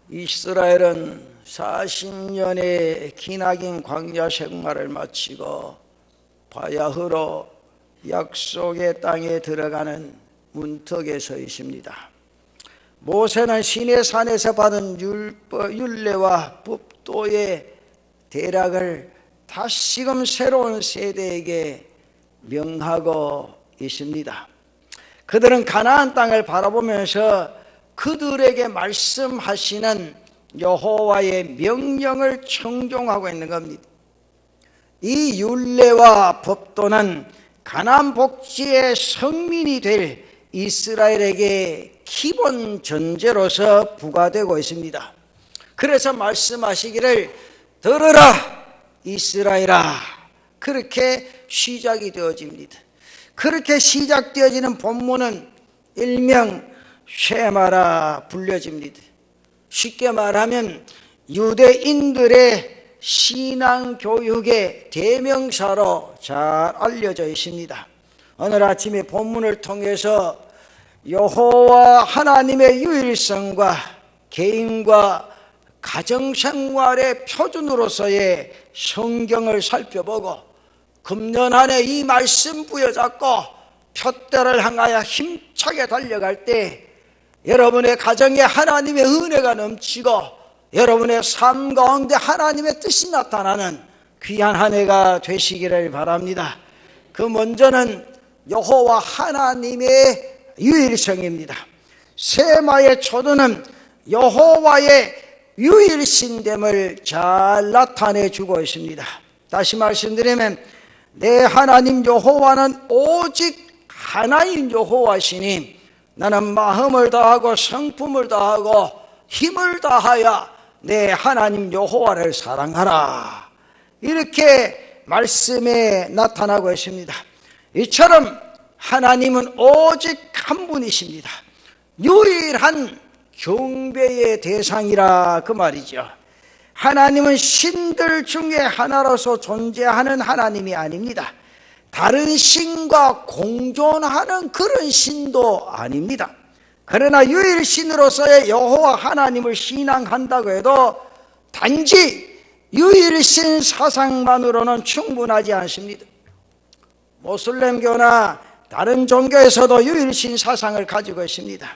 이스라엘은 40년의 기나긴 광야 생활을 마치고 바야흐로 약속의 땅에 들어가는 문턱에 서 있습니다. 모세는 시내산에서 받은 율례와 법도의 대략을 다시금 새로운 세대에게 명하고 있습니다. 그들은 가나안 땅을 바라보면서 그들에게 말씀하시는 여호와의 명령을 청종하고 있는 겁니다. 이 율례와 법도는 가나안 복지의 성민이 될 이스라엘에게 기본 전제로서 부과되고 있습니다. 그래서 말씀하시기를 들으라 이스라엘아, 그렇게 시작이 되어집니다. 그렇게 시작되어지는 본문은 일명 쉐마라 불려집니다. 쉽게 말하면 유대인들의 신앙교육의 대명사로 잘 알려져 있습니다. 오늘 아침에 본문을 통해서 여호와 하나님의 유일성과 개인과 가정생활의 표준으로서의 성경을 살펴보고 금년 안에 이 말씀 부여잡고 표대를 향하여 힘차게 달려갈 때 여러분의 가정에 하나님의 은혜가 넘치고 여러분의 삶 가운데 하나님의 뜻이 나타나는 귀한 한 해가 되시기를 바랍니다. 그 먼저는 여호와 하나님의 유일성입니다. 세마의 초도는 여호와의 유일신됨을 잘 나타내 주고 있습니다. 다시 말씀드리면 내 하나님 여호와는 오직 하나인 여호와시니 나는 마음을 다하고 성품을 다하고 힘을 다하여 내 하나님 여호와를 사랑하라, 이렇게 말씀에 나타나고 있습니다. 이처럼 하나님은 오직 한 분이십니다. 유일한 경배의 대상이라 그 말이죠. 하나님은 신들 중에 하나로서 존재하는 하나님이 아닙니다. 다른 신과 공존하는 그런 신도 아닙니다. 그러나 유일신으로서의 여호와 하나님을 신앙한다고 해도 단지 유일신 사상만으로는 충분하지 않습니다. 모슬렘교나 다른 종교에서도 유일신 사상을 가지고 있습니다.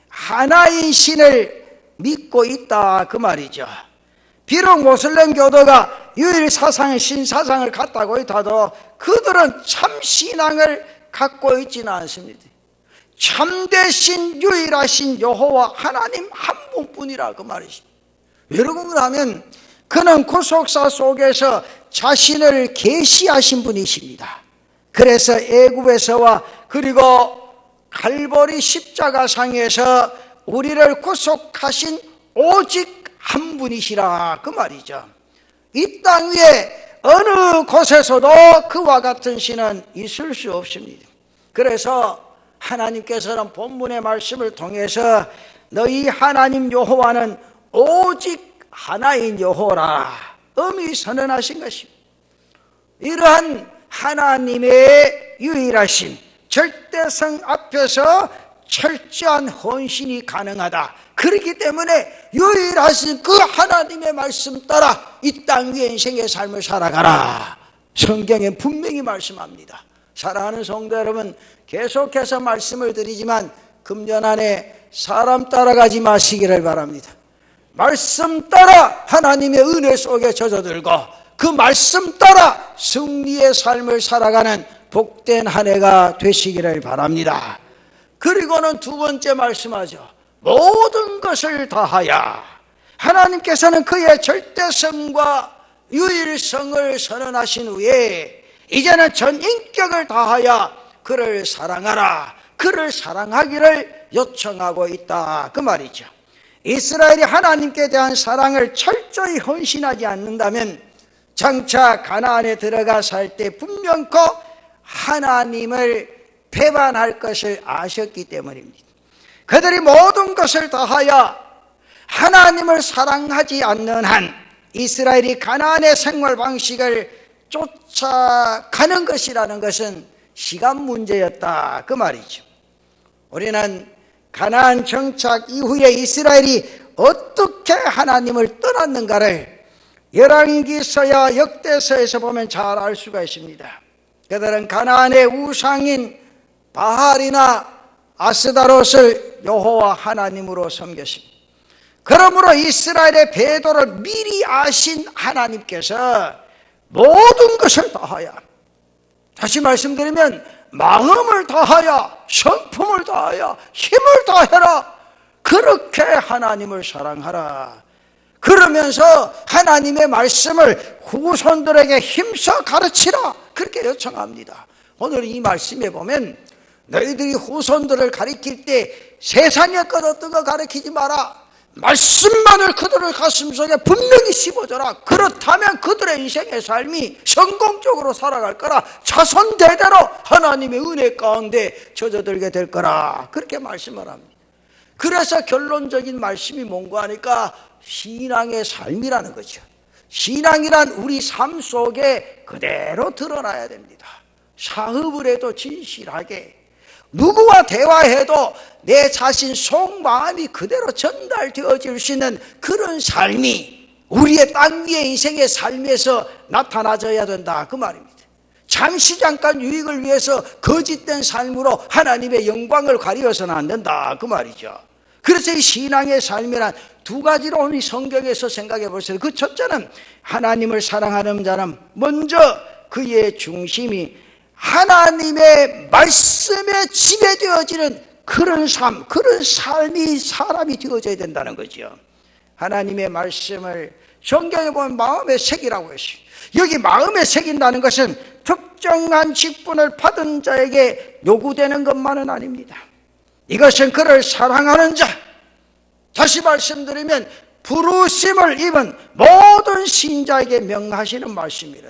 하나인 신을 믿고 있다 그 말이죠. 비록 모슬렘 교도가 유일 사상의 신사상을 갖다고 해도 그들은 참 신앙을 갖고 있지는 않습니다. 참되신 유일하신 여호와 하나님 한 분뿐이라 그 말이죠. 왜 그런가 하면 그는 구속사 속에서 자신을 계시하신 분이십니다. 그래서 애굽에서와 그리고 갈보리 십자가상에서 우리를 구속하신 오직 한 분이시라 그 말이죠. 이 땅 위에 어느 곳에서도 그와 같은 신은 있을 수 없습니다. 그래서 하나님께서는 본문의 말씀을 통해서 너희 하나님 여호와는 오직 하나인 여호와라 엄히 선언하신 것입니다. 이러한 하나님의 유일하신 절대성 앞에서 철저한 헌신이 가능하다. 그렇기 때문에 유일하신 그 하나님의 말씀 따라 이 땅 위에 인생의 삶을 살아가라. 성경에 분명히 말씀합니다. 사랑하는 성도 여러분, 계속해서 말씀을 드리지만 금년 안에 사람 따라가지 마시기를 바랍니다. 말씀 따라 하나님의 은혜 속에 젖어들고 그 말씀 따라 승리의 삶을 살아가는 복된 한 해가 되시기를 바랍니다. 그리고는 두 번째 말씀하죠. 모든 것을 다하여, 하나님께서는 그의 절대성과 유일성을 선언하신 후에 이제는 전 인격을 다하여 그를 사랑하라, 그를 사랑하기를 요청하고 있다 그 말이죠. 이스라엘이 하나님께 대한 사랑을 철저히 헌신하지 않는다면 장차 가나안에 들어가 살 때 분명코 하나님을 배반할 것을 아셨기 때문입니다. 그들이 모든 것을 다하여 하나님을 사랑하지 않는 한 이스라엘이 가나안의 생활 방식을 쫓아가는 것이라는 것은 시간 문제였다 그 말이죠. 우리는 가나안 정착 이후에 이스라엘이 어떻게 하나님을 떠났는가를 열왕기서야 역대서에서 보면 잘 알 수가 있습니다. 그들은 가나안의 우상인 바알이나 아스다롯을 여호와 하나님으로 섬겼습니다. 그러므로 이스라엘의 배도를 미리 아신 하나님께서 모든 것을 다하여, 다시 말씀드리면 마음을 다하여 성품을 다하여 힘을 다해라, 그렇게 하나님을 사랑하라, 그러면서 하나님의 말씀을 후손들에게 힘써 가르치라, 그렇게 요청합니다. 오늘 이 말씀에 보면 너희들이 후손들을 가르칠 때 세상의 것 어떤 거 가르치지 마라, 말씀만을 그들의 가슴속에 분명히 씹어줘라. 그렇다면 그들의 인생의 삶이 성공적으로 살아갈 거라, 자손 대대로 하나님의 은혜 가운데 젖어들게 될 거라, 그렇게 말씀을 합니다. 그래서 결론적인 말씀이 뭔가 하니까 신앙의 삶이라는 거죠. 신앙이란 우리 삶 속에 그대로 드러나야 됩니다. 사업을 해도 진실하게, 누구와 대화해도 내 자신 속마음이 그대로 전달되어질 수 있는 그런 삶이 우리의 땅 위의 인생의 삶에서 나타나져야 된다, 그 말입니다. 잠시 잠깐 유익을 위해서 거짓된 삶으로 하나님의 영광을 가리워서는 안 된다, 그 말이죠. 그래서 이 신앙의 삶이란 두 가지로 오늘 성경에서 생각해 보세요. 그 첫째는 하나님을 사랑하는 자는 먼저 그의 중심이 하나님의 말씀에 지배되어지는 그런 삶, 그런 삶이 사람이 되어져야 된다는 거죠. 하나님의 말씀을 성경에 보면 마음에 새기라고 했어요. 여기 마음에 새긴다는 것은 특정한 직분을 받은 자에게 요구되는 것만은 아닙니다. 이것은 그를 사랑하는 자, 다시 말씀드리면 부르심을 입은 모든 신자에게 명하시는 말씀이래.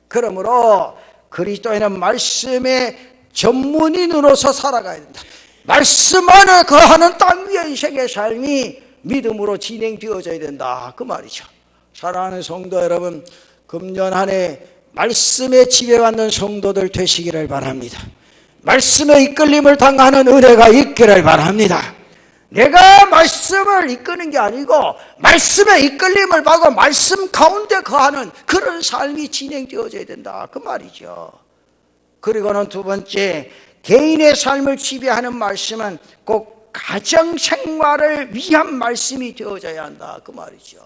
그러므로 그리스도인은 말씀의 전문인으로서 살아가야 된다. 말씀 안에 거하는 땅 위의 인생의 삶이 믿음으로 진행되어져야 된다, 그 말이죠. 사랑하는 성도 여러분, 금년 한 해 말씀에 지배받는 성도들 되시기를 바랍니다. 말씀의 이끌림을 당하는 은혜가 있기를 바랍니다. 내가 말씀을 이끄는 게 아니고 말씀의 이끌림을 받고 말씀 가운데 거하는 그런 삶이 진행되어져야 된다, 그 말이죠. 그리고는 두 번째, 개인의 삶을 지배하는 말씀은 꼭 가정생활을 위한 말씀이 되어져야 한다, 그 말이죠.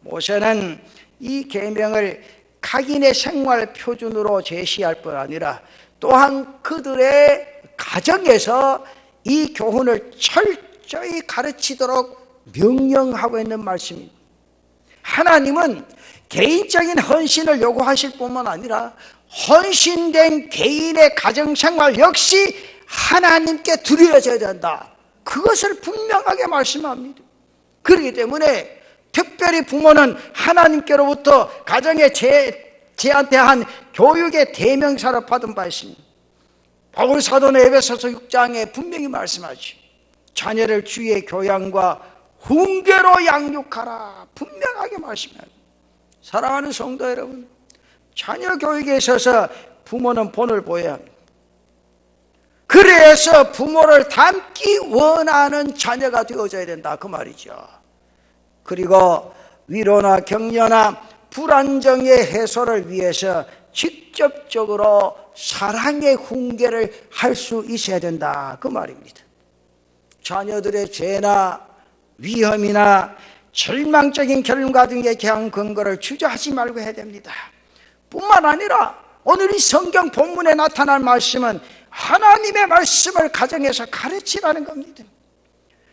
모세는 이 계명을 각인의 생활 표준으로 제시할 뿐 아니라 또한 그들의 가정에서 이 교훈을 철저히 가르치도록 명령하고 있는 말씀입니다. 하나님은 개인적인 헌신을 요구하실 뿐만 아니라 헌신된 개인의 가정생활 역시 하나님께 드려져야 된다, 그것을 분명하게 말씀합니다. 그렇기 때문에 특별히 부모는 하나님께로부터 가정에 제한테 한 교육의 대명사를 받은 바 있습니다. 바울 사도는 에베소서 6장에 분명히 말씀하죠. 자녀를 주의 교양과 훈계로 양육하라, 분명하게 말씀합니다. 사랑하는 성도 여러분, 자녀 교육에 있어서 부모는 본을 보여야 합니다. 그래서 부모를 닮기 원하는 자녀가 되어져야 된다, 그 말이죠. 그리고 위로나 격려나 불안정의 해소를 위해서 직접적으로 사랑의 훈계를 할 수 있어야 된다, 그 말입니다. 자녀들의 죄나 위험이나 절망적인 결과 등에 대한 근거를 주저하지 말고 해야 됩니다. 뿐만 아니라 오늘 이 성경 본문에 나타날 말씀은 하나님의 말씀을 가정에서 가르치라는 겁니다.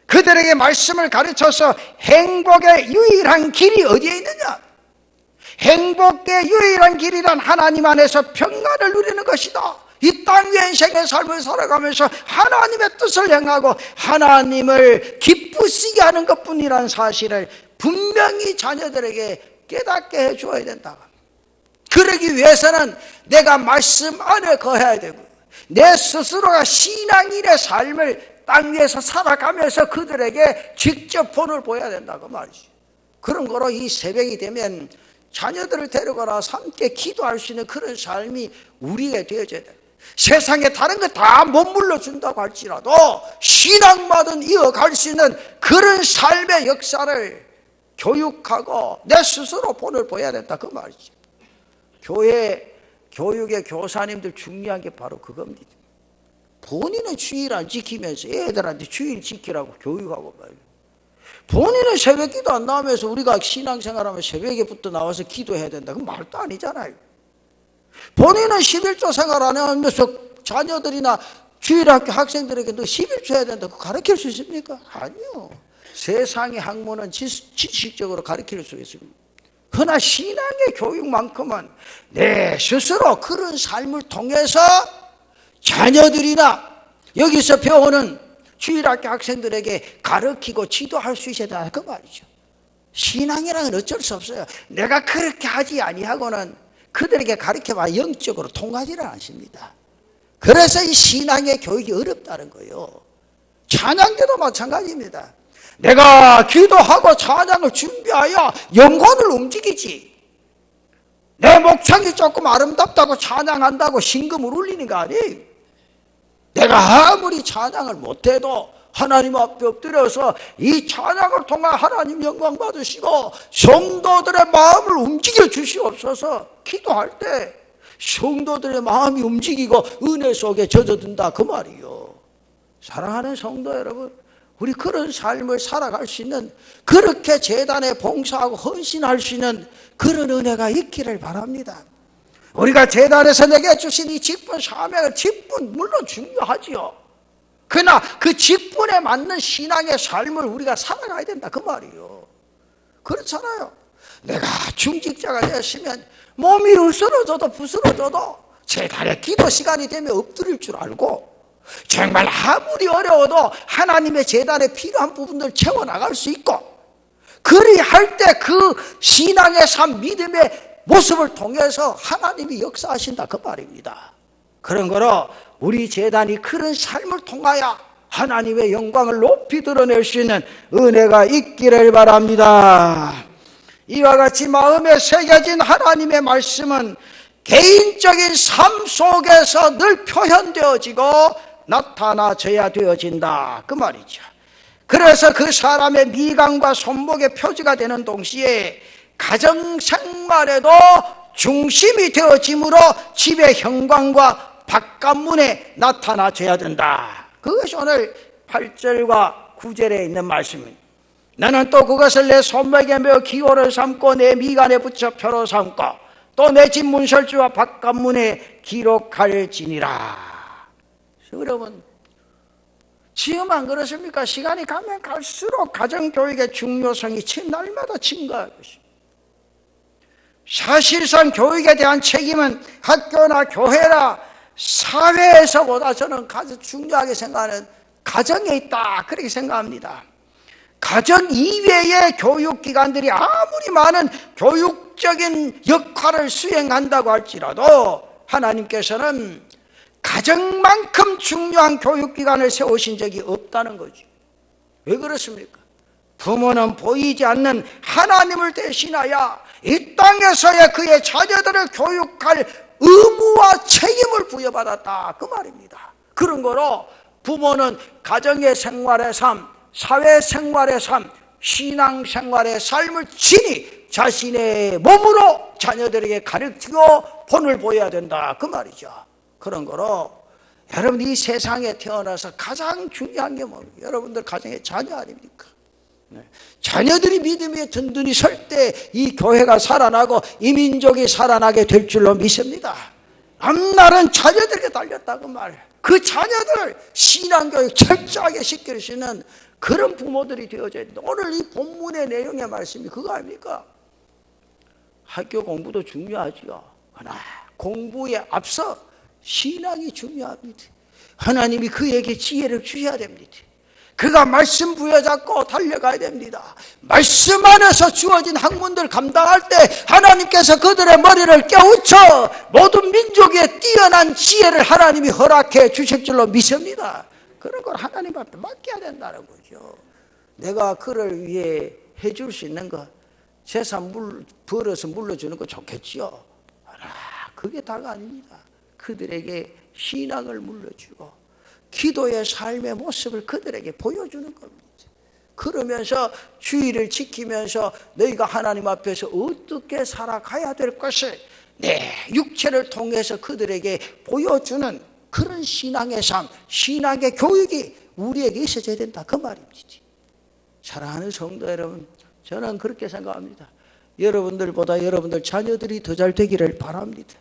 그들에게 말씀을 가르쳐서 행복의 유일한 길이 어디에 있느냐? 행복의 유일한 길이란 하나님 안에서 평안을 누리는 것이다. 이 땅 위의 인생의 삶을 살아가면서 하나님의 뜻을 행하고 하나님을 기쁘시게 하는 것뿐이라는 사실을 분명히 자녀들에게 깨닫게 해줘야 된다. 그러기 위해서는 내가 말씀 안에 거해야 되고 내 스스로가 신앙인의 삶을 땅 위에서 살아가면서 그들에게 직접 본을 보여야 된다고 말이지. 그런 거로 이 새벽이 되면 자녀들을 데려가라 함께 기도할 수 있는 그런 삶이 우리에게 되어져야 돼. 세상에 다른 거 다 못 물러준다고 할지라도 신앙만은 이어갈 수 있는 그런 삶의 역사를 교육하고 내 스스로 본을 보여야 된다, 그 말이죠. 교육의 교사님들 중요한 게 바로 그겁니다. 본인은 주일 안 지키면서 애들한테 주일 지키라고 교육하고 말이에요. 본인은 새벽 기도 안 나오면서 우리가 신앙생활하면 새벽에부터 나와서 기도해야 된다, 그건 말도 아니잖아요. 본인은 11조 생활 안 하면서 자녀들이나 주일학교 학생들에게 너 11조 해야 된다고 가르칠 수 있습니까? 아니요. 세상의 학문은 지식적으로 가르칠 수 있습니다. 그러나 신앙의 교육만큼은 내 스스로 그런 삶을 통해서 자녀들이나 여기서 배우는 주일학교 학생들에게 가르치고 지도할 수 있어야 된다, 그 말이죠. 신앙이랑은 어쩔 수 없어요. 내가 그렇게 하지 아니하고는 그들에게 가르쳐봐 영적으로 통하지를 않습니다. 그래서 이 신앙의 교육이 어렵다는 거예요. 찬양대도 마찬가지입니다. 내가 기도하고 찬양을 준비하여 영혼을 움직이지, 내 목청이 조금 아름답다고 찬양한다고 신금을 울리는 거 아니에요. 내가 아무리 찬양을 못해도 하나님 앞에 엎드려서 이 찬양을 통해 하나님 영광 받으시고 성도들의 마음을 움직여 주시옵소서 기도할 때 성도들의 마음이 움직이고 은혜 속에 젖어든다, 그 말이요. 사랑하는 성도 여러분, 우리 그런 삶을 살아갈 수 있는, 그렇게 재단에 봉사하고 헌신할 수 있는 그런 은혜가 있기를 바랍니다. 우리가 재단에서 내게 주신 이 직분 사명을, 직분 물론 중요하지요. 그러나 그 직분에 맞는 신앙의 삶을 우리가 살아가야 된다, 그 말이요. 그렇잖아요. 내가 중직자가 되었으면 몸이 으스러져도 부스러져도 재단에 기도 시간이 되면 엎드릴 줄 알고, 정말 아무리 어려워도 하나님의 재단에 필요한 부분들 채워나갈 수 있고, 그리할 때 그 신앙의 삶, 믿음의 모습을 통해서 하나님이 역사하신다, 그 말입니다. 그런 거로 우리 재단이 그런 삶을 통하여 하나님의 영광을 높이 드러낼 수 있는 은혜가 있기를 바랍니다. 이와 같이 마음에 새겨진 하나님의 말씀은 개인적인 삶 속에서 늘 표현되어지고 나타나져야 되어진다, 그 말이죠. 그래서 그 사람의 미간과 손목의 표지가 되는 동시에 가정생활에도 중심이 되어지므로 집의 현관과 바깥문에 나타나져야 된다. 그것이 오늘 8절과 9절에 있는 말씀입니다. 나는 또 그것을 내 손목에 매어 기호를 삼고 내 미간에 붙여 표로 삼고 또 내 집 문설주와 바깥문에 기록할지니라. 여러분, 지금 안 그렇습니까? 시간이 가면 갈수록 가정교육의 중요성이 날마다 증가하고 있습니다. 사실상 교육에 대한 책임은 학교나 교회나 사회에서보다 저는 가장 중요하게 생각하는 가정에 있다, 그렇게 생각합니다. 가정 이외의 교육기관들이 아무리 많은 교육적인 역할을 수행한다고 할지라도 하나님께서는 가정만큼 중요한 교육기관을 세우신 적이 없다는 거죠. 왜 그렇습니까? 부모는 보이지 않는 하나님을 대신하여 이 땅에서의 그의 자녀들을 교육할 의무와 책임을 부여받았다, 그 말입니다. 그런 거로 부모는 가정의 생활의 삶, 사회생활의 삶, 신앙생활의 삶을 친히 자신의 몸으로 자녀들에게 가르치고 본을 보여야 된다, 그 말이죠. 그런 거로 여러분, 이 세상에 태어나서 가장 중요한 게 뭡니까? 여러분들 가정의 자녀 아닙니까? 자녀들이 믿음 위에 든든히 설 때 이 교회가 살아나고 이 민족이 살아나게 될 줄로 믿습니다. 앞날은 자녀들에게 달렸다고 말해요. 그 자녀들을 신앙교육 철저하게 시킬 수 있는 그런 부모들이 되어져야 된다. 오늘 이 본문의 내용의 말씀이 그거 아닙니까? 학교 공부도 중요하지요. 그러나 공부에 앞서 신앙이 중요합니다. 하나님이 그에게 지혜를 주셔야 됩니다. 그가 말씀 부여잡고 달려가야 됩니다. 말씀 안에서 주어진 학문들 감당할 때 하나님께서 그들의 머리를 깨우쳐 모든 민족에 뛰어난 지혜를 하나님이 허락해 주실 줄로 믿습니다. 그런 걸 하나님 앞에 맡겨야 된다는 거죠. 내가 그를 위해 해줄 수 있는 거, 재산 벌어서 물려주는 거 좋겠지요. 그게 다가 아닙니다. 그들에게 신앙을 물려주고 기도의 삶의 모습을 그들에게 보여주는 겁니다. 그러면서 주의를 지키면서 너희가 하나님 앞에서 어떻게 살아가야 될 것을 내 육체를 통해서 그들에게 보여주는 그런 신앙의 삶, 신앙의 교육이 우리에게 있어져야 된다, 그 말입니다. 사랑하는 성도 여러분, 저는 그렇게 생각합니다. 여러분들보다 여러분들 자녀들이 더 잘 되기를 바랍니다.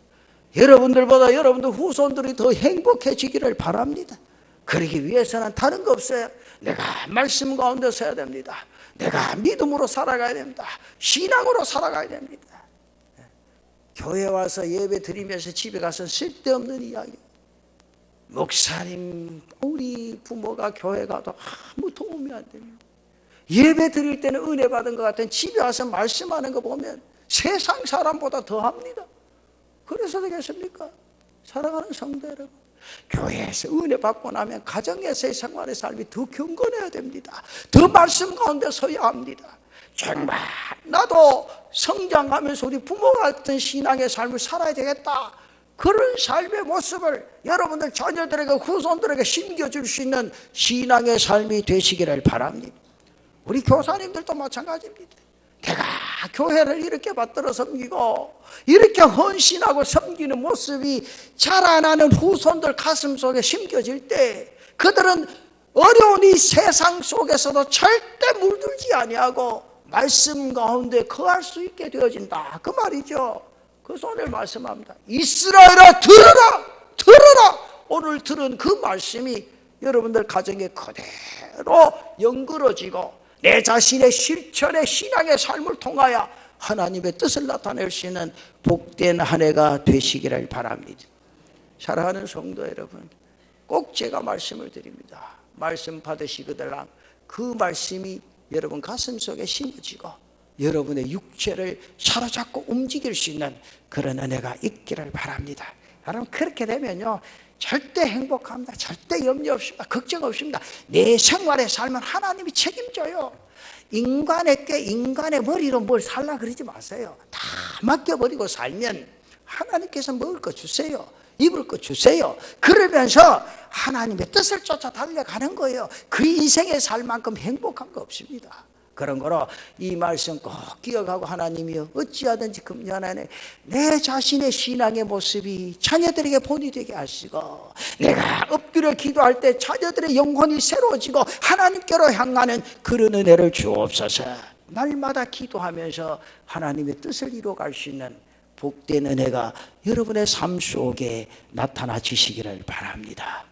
여러분들보다 여러분들 후손들이 더 행복해지기를 바랍니다. 그러기 위해서는 다른 거 없어요. 내가 말씀 가운데 서야 됩니다. 내가 믿음으로 살아가야 됩니다. 신앙으로 살아가야 됩니다. 교회 와서 예배 드리면서 집에 가서 쓸데없는 이야기. 목사님, 우리 부모가 교회 가도 아무 도움이 안 됩니다. 예배 드릴 때는 은혜 받은 것 같은 집에 와서 말씀하는 거 보면 세상 사람보다 더 합니다. 그래서 되겠습니까? 사랑하는 성도 여러분, 교회에서 은혜 받고 나면 가정에서의 생활의 삶이 더 경건해야 됩니다. 더 말씀 가운데 서야 합니다. 정말 나도 성장하면서 우리 부모 같은 신앙의 삶을 살아야 되겠다, 그런 삶의 모습을 여러분들 자녀들에게 후손들에게 심겨줄 수 있는 신앙의 삶이 되시기를 바랍니다. 우리 교사님들도 마찬가지입니다. 내가 교회를 이렇게 받들어 섬기고 이렇게 헌신하고 섬기는 모습이 자라나는 후손들 가슴 속에 심겨질 때 그들은 어려운 이 세상 속에서도 절대 물들지 아니하고 말씀 가운데 거할 수 있게 되어진다, 그 말이죠. 그래서 오늘 말씀합니다. 이스라엘아 들으라, 들으라. 오늘 들은 그 말씀이 여러분들 가정에 그대로 연그러지고 내 자신의 실천의 신앙의 삶을 통하여 하나님의 뜻을 나타낼 수 있는 복된 한 해가 되시기를 바랍니다. 사랑하는 성도 여러분, 꼭 제가 말씀을 드립니다. 말씀 받으시거들랑 그 말씀이 여러분 가슴 속에 심어지고 여러분의 육체를 사로잡고 움직일 수 있는 그런 은혜가 있기를 바랍니다. 여러분, 그렇게 되면요 절대 행복합니다. 절대 염려 없습니다. 걱정 없습니다. 내 생활의 삶은 하나님이 책임져요. 인간에게 인간의 머리로 뭘 살라 그러지 마세요. 다 맡겨버리고 살면 하나님께서 먹을 거 주세요, 입을 거 주세요. 그러면서 하나님의 뜻을 쫓아 달려가는 거예요. 그 인생의 삶만큼 행복한 거 없습니다. 그런 거로 이 말씀 꼭 기억하고, 하나님이여 어찌하든지 금년 안에 내 자신의 신앙의 모습이 자녀들에게 본이 되게 하시고 내가 엎드려 기도할 때 자녀들의 영혼이 새로워지고 하나님께로 향하는 그런 은혜를 주옵소서. 날마다 기도하면서 하나님의 뜻을 이루어갈 수 있는 복된 은혜가 여러분의 삶 속에 나타나 주시기를 바랍니다.